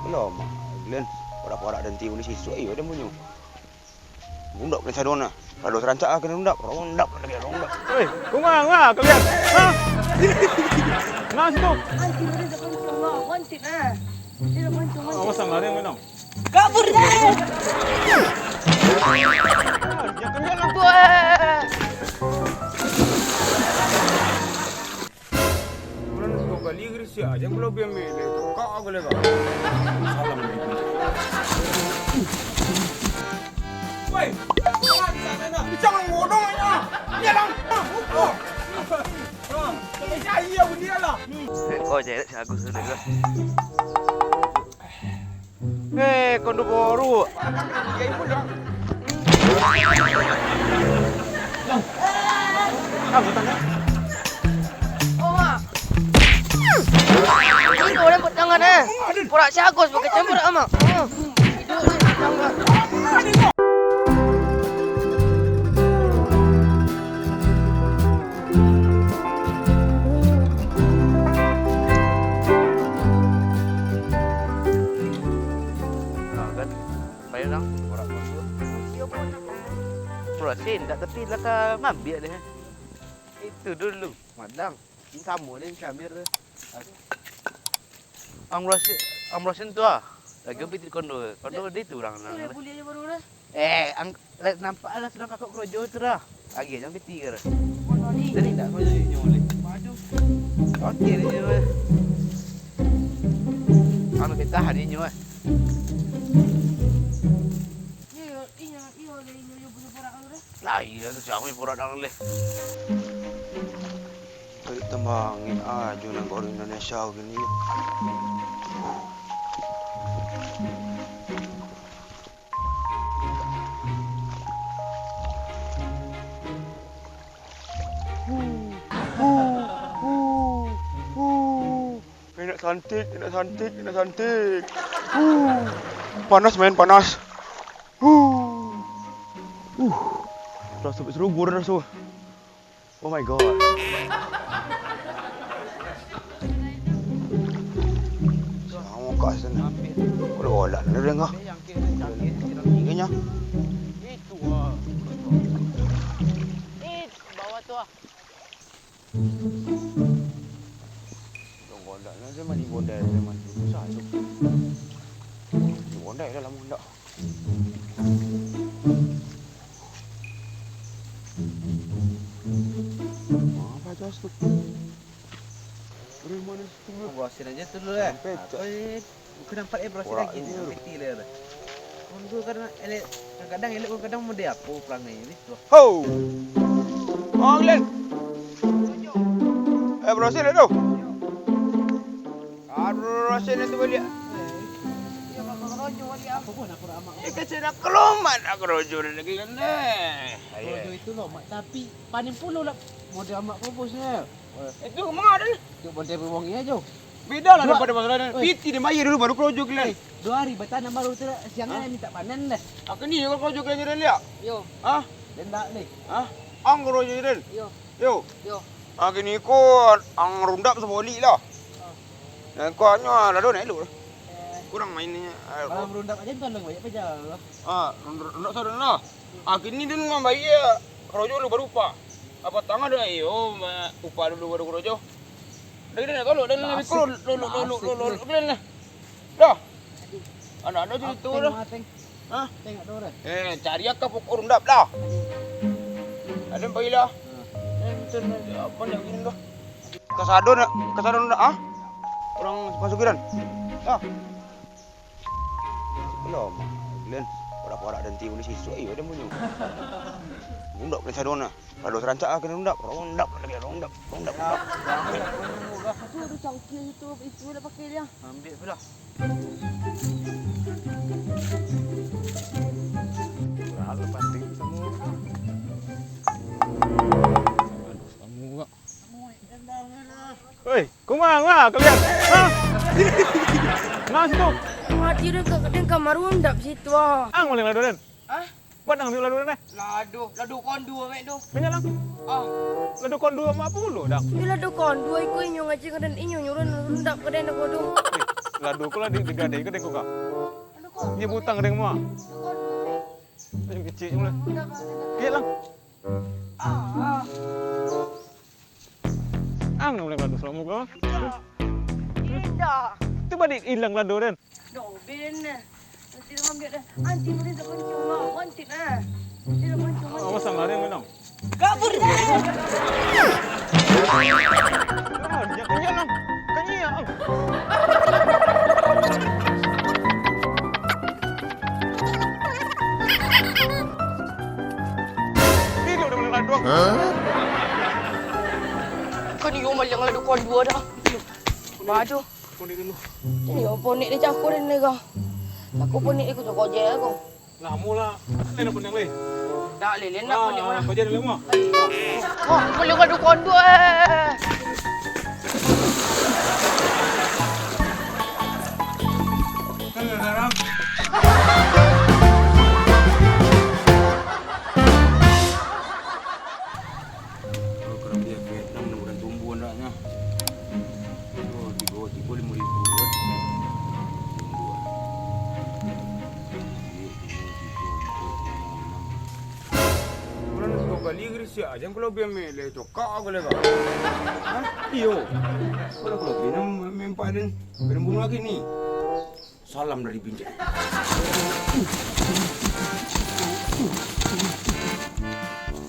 Belum. Glen, porak-porak dan tiu ni siswa iyo dia bunyi. Undap ni sadona. Kalau terancak kena undap, undap lagi undap. Hei, kumang lah kalian. Ha? Nah situ. Anjir, dia dah kencang lah. Wanted lah. Dia dah kencang. Awas sama dia minum. Kabur dah! Ya kenyal lah. Bulan dua kali gris ya, jangan belum biar milih. Kau boleh kau. Salam. Woi, jangan bodong aja. Dia lang. Oh. Sampai jaya aku dia lah. Kau je aku sudah ke. Hei, kondo baru. Ya ibu dah. Aku tanya. Oh, mak. Ini kau lemput tangan eh. Porak syagus pakai campur amak. Hidup ni, tangan. Rasin tak tepi lah ke ngambil dia. Itu dulu madang. Ini kamu ni ambil dia. Amrosin tu ah. Lagi pergi kondo. Kondo dia tu orang Ini nang. boleh je baru dah. Nampak lah sedang kakak kerojo tu dah. Lagi jangan pergi ke. Mana ni? Jadi tak kerojo ni boleh. Maju. Okey ni je. Anu kita hari ni eh. Lah iya tu siapa yang porak dalam leh. Tadi tembangin aja nang orang Indonesia gini. Enak cantik. Panas main panas. Dah sampai serubur dah so. Oh my god. Sama kat sana. Kau dah bolak nak dengar. Ingatnya. Itu ah. Bawah tu ah. Kau bolak nak zaman di bondai zaman susah tu. Di bondai dah lama tak. Apa jas tu? Dari mana situ? Brosin aja tu dulu lah. Pecah. Bukan nampak brosin Porak lagi ni. ni. Peti lah. Untuk kadang elok, kadang mau dia apa pelangai ni tu. Ho! Oh, Glen. Brosin dah tu. Brosin itu balik. Apa pun aku nak amak. Kasi nak kelomat aku rojo lagi kan. Rojo itu loh, mak tapi panen puluh lah. Model amak propose-nya. Itu mana dah? Dia model berwangi aja. Beda lah daripada masalah. Piti dia bayar dulu baru kerojo Glen. 2 hari bertanam baru tu siangan minta panen dah. Aku ni kalau kerojo Glen dia lihat. Yo, Hah? Dan tak ni. Hah? Ang kerojo Glen. yo, Yo. yo. Gini ko ang rundap seboli lah. Kau hanya lalu naik lu. Kurang mainnya. Kalau merundap aja tuan lang banyak peja. Rundap sana lah. Gini dia ngam bayar kerojo lu baru upah. Apa tangan dah iyo upah dulu baru kerojo. Dah nak kalau dah lebih kalau lu Glen lah. Dah. Anak-anak jadi tu dah. Hah? Tengok tu dah. Cari akak pokok rundap dah. Ada yang bayi lah. Betul apa nak gini dah. Kesadon dah ah? Orang masukin. Dah. Belum. Glen, porak-porak dan tiu ni siswa iyo dia bunyi. Undap ni sadona. Kalau terancak kena undap lagi undap. Tu ada cangkir itu dah pakai dia. Ambil pula. Lalu penting semua. Semua. Hei, kumang lah kalian. Ha? Nah situ. Mati dia kat kamar undap situ ah. Ang boleh ladu dan. Ah? Buat ang ladu dan. Ladu kondu amek tu. Banyak lang. Ah. Ladu kon 2 50 dah. Bila ladu kondu ikut inyo ngaji kadan inyo nyuruh undap kadan aku tu. Ladu ko lah di gade ko deko ka. Ni butang deng mo. Yung kecil mo. Kaya lang. Ang nang ladu sama ko. Indah. Itu ba di ilang ladu den? Doh, ben. Nanti dia ambil dah. Anti boleh tak kencung lah. Anti nah. Dia dah kencung. Awas sama dia menang. Kabur dah. Ah, dia kanya lang. Kanya. Video udah mulai ladu. Kan yo mal yang ladu kon dua dah. Maju. Kundi dulu. Ini yo ponik dia cakur ni kau. Aku ponik aku tu kau je aku. Lah mula. Lain apa yang lain? Tak lelen nak ponik mana. Kau jadi lama. Oh, boleh ladu kon dua. Kan sekarang. Kalau dia Vietnam mudah tumbuh anaknya. Oh, di bawah 5.000 kan. Bulan itu kali Inggris ya, jangan kalau biar mele cokak aku lega. Hah? Iyo. Kalau binam mempaden berembung lagi nih. Salam dari Binjai.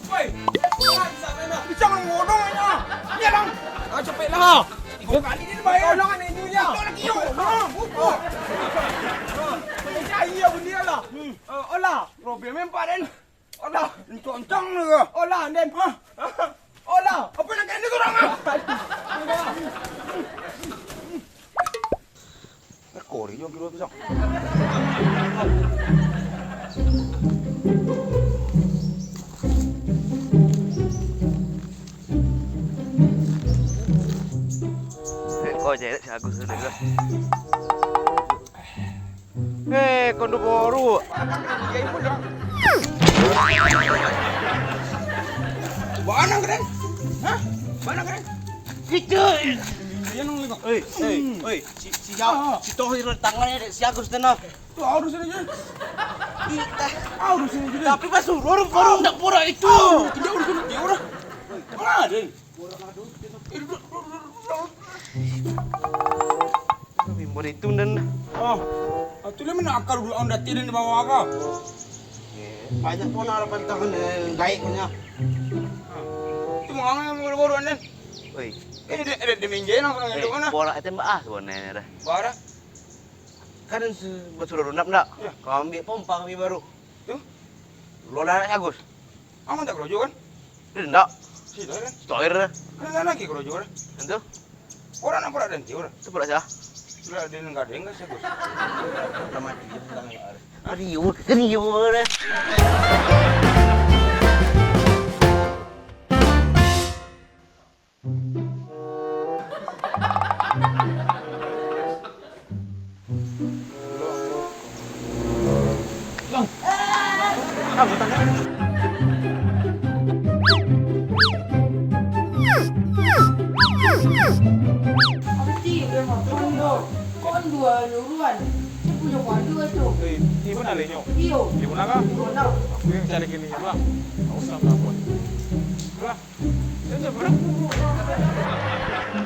Woi, bisa ngodong aja. Iya dong. Ah cepet lah. 3 kali ni bayar. Tolong ni dunia. Tolong iyo. Buku. Percaya iya benda lah. Olah, problem mempaden. Olah, Encong-encong ni ke? olah den. Olah, apa nak kena korang ah? Kori jo kilo pisang. Kau je si Agus tu dah. Kondo baru. Mana keren? Hah? Mana keren? Kita. Dia nong lego. Si Tohir tangannya si Agus tu nak. Tu harus ini je. Harus ini je. Tapi pas baru nak pura itu. Dia urus ini dia urus. Mana deh? Bimbor itu dan Oh, tu le mana akar dulu anda tirin di bawah apa? banyak pun harapan tangan gaik punya. Tu mengangai baru-baru anda. Oi, Ini dia di minjai nang itu mana? borak itu mbak sebenarnya dah. Bara. Kan betul runap tak? Ya. Kau ambil pompa kami baru. Tu. Lola Agus. Aman tak kerojo kan? Dia tak. Si dah kan? Tohir dah. Kan lagi kerojo kan? Tentu. Orang nak pula dan tiur. Itu pula sah. Sudah dia enggak ada enggak segus. Dah mati dia pulang ya. Riu dah. Anti kon dua luruan. Dia punya kon dua tu. Ibu nak lenyok. Iyo. Ibu nak kah? Nak. Aku yang cari kini lah. Tak usah takut. Lah. Ini berapa?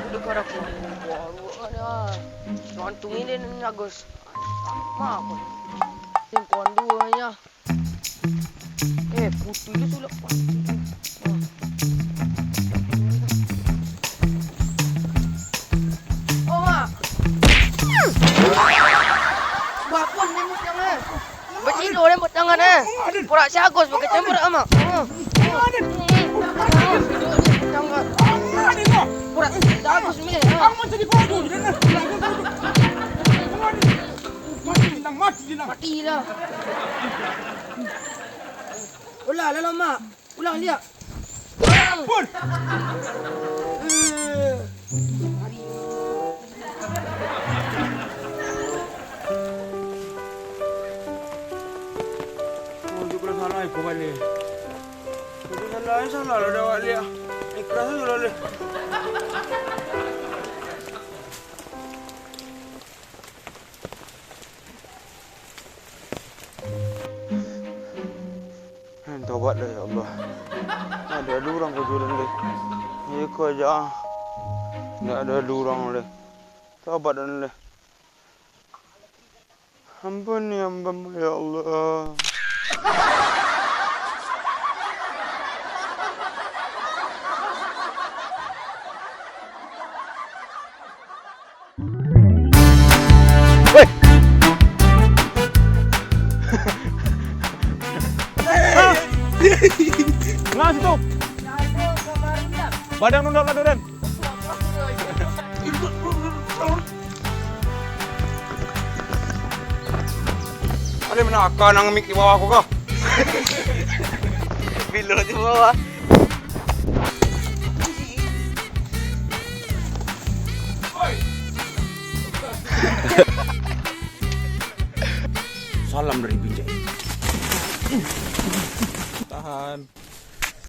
Udah kau aku. Baru ada. Nontung ini ni Agus. Mak aku. Yang kon dua nya. Putih dia sulap. Oh mak. Bapun ni jangan. Bercino dia buat tangan Porak si Agus pakai campur amak. Jangan. Porak si Agus ni. Kamu jadi bodoh dia nak. Mati dia. Matilah. Ulang lah mak. Ulang dia. Pun. Juga salah aku balik. Salah lah dah balik. Ikhlas aja lah. Taubat dah ya Allah. Ada orang kau jualan deh. Iko aja. Nggak ada orang deh. Taubat dan deh. Ampun ya Allah. Woi. Ngas itu. Badang nundap lah Dan. Ada menakar nang mik di bawah aku kah? Bilo di bawah. Salam dari Binjai. Tahan.